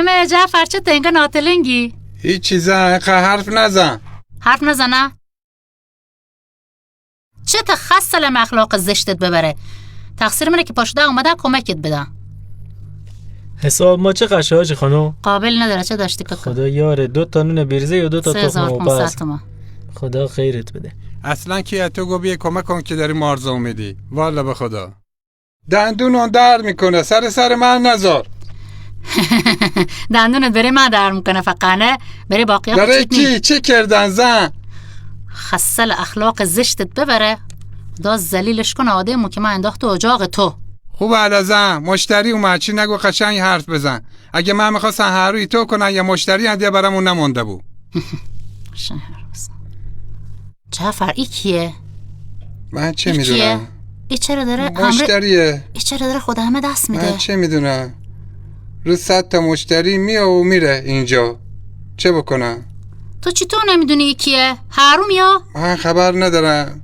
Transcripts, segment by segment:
همه جعفر چه تنگا ناتلنگی؟ هیچ چیزا حرف نزن. حرف نزنه؟ چه تخصل اخلاق زشتت ببره؟ تقصیر منه که پاشده اومده کمکت بدم. حساب ما چه قشه حاجی خانم؟ قابل نداره. چه داشتی که خدا یاره 2 تا نون بیرزه یا 2 تا تخم 3500 تومان. خدا خیرت بده. اصلا کی تو گو بیا کمک کن که داری مارزو میدی. والا به خدا دندونم درد میکنه. سر من نذار. دندونت بری من درد میکنه فقانه. بری باقیه داره کی چه کردن زن؟ خصل اخلاق زشتت ببره. دا زلیلش کنه آدمو که من انداخت اجاق تو. خوب علازم مشتری اومد چی نگو قشنگ حرف بزن. اگه من میخواستم هر روی تو کنن یا مشتری اندیه برامون نمونده بود. قشنگ حرف بزن. جعفر ای کیه؟ من چه میدونم؟ ای چرا داره مشتریه. ای چرا داره خود همه دست میده؟ من چه میدونم؟ رو 100 تا مشتری میاد و میره اینجا. چه بکنم؟ تو چطور نمیدونی ای کیه؟ حروم یا؟ من خبر ندارم.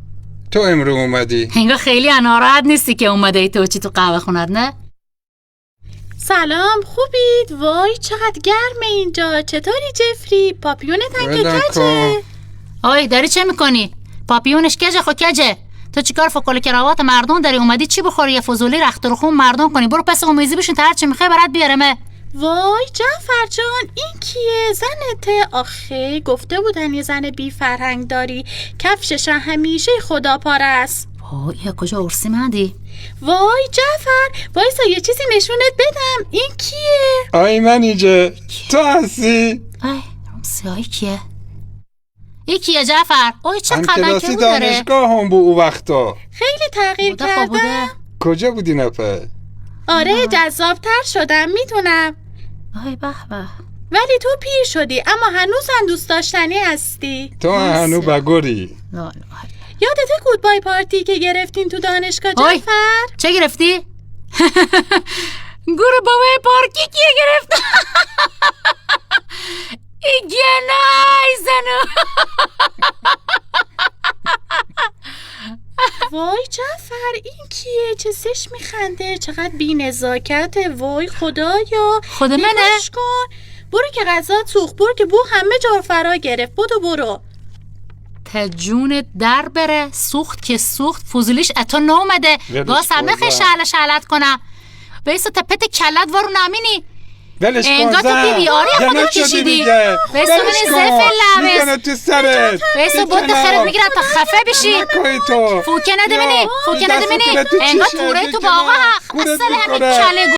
تو امرو اومدی. انگار خیلی ناراحت نیستی که اومده ای تو چی تو قهوه خونت نه؟ سلام خوبید؟ وای چقدر گرمه اینجا. چطوری جفری؟ پاپیونت هم که کجه؟ آی داری چه میکنی؟ پاپیونش کجه خو کجه؟ تو چیکار فکل کراوات مردم داری اومدی چی بخوری یه فضولی رخت رو خون مردم کنی؟ برو پس قمیزی بشین تا هر چی میخوای برات بیارمه. وای جعفر جان این کیه؟ زنته؟ آخه گفته بودن یه زن بی فرهنگ داری. کفشش همیشه خدا پارست. وای یا کجا ارسی مندی؟ وای جعفر وایسا یه چیزی نشونت بدم. این کیه؟ آی من اینجا. تو هستی؟ ای رمسیایی کیه؟ ای کیه جعفر؟ اوی چه قدن که بود داره؟ دانشگاه هم بود او وقتا. خیلی تغییر کردم. کجا بودی نپه؟ آره جذابتر شدم میدونم. آی به به. ولی تو پیر شدی اما هنوزم دوست داشتنی هستی. تو هنو بگوری. یادته گودبای پارتی که گرفتین تو دانشگاه جعفر؟ چه گرفتی؟ گروه بابای پارکی کیه گرفت؟ ایگه نای زنو. وای جعفر این کیه؟ چه زشت میخنده. چقدر بی نزاکته. وای خدایا. خود منه؟ نگاش کن. برو که غذات سوخت. برو که بو همه جا فرا گرفت. برو تجونت در بره. سوخت که سوخت فوزولیش اتا نومده. باز همه خیلی شعلت کنم. بیسو تپت کلت وارو نامینی. انگار تو بی بیاری خودو کشیدی. بیسو منی زفل لبس. بیسو بود خرد میگیرد تا خفه بشی. فوکه نده منی. انگار توره تو باقا اصلا همه کله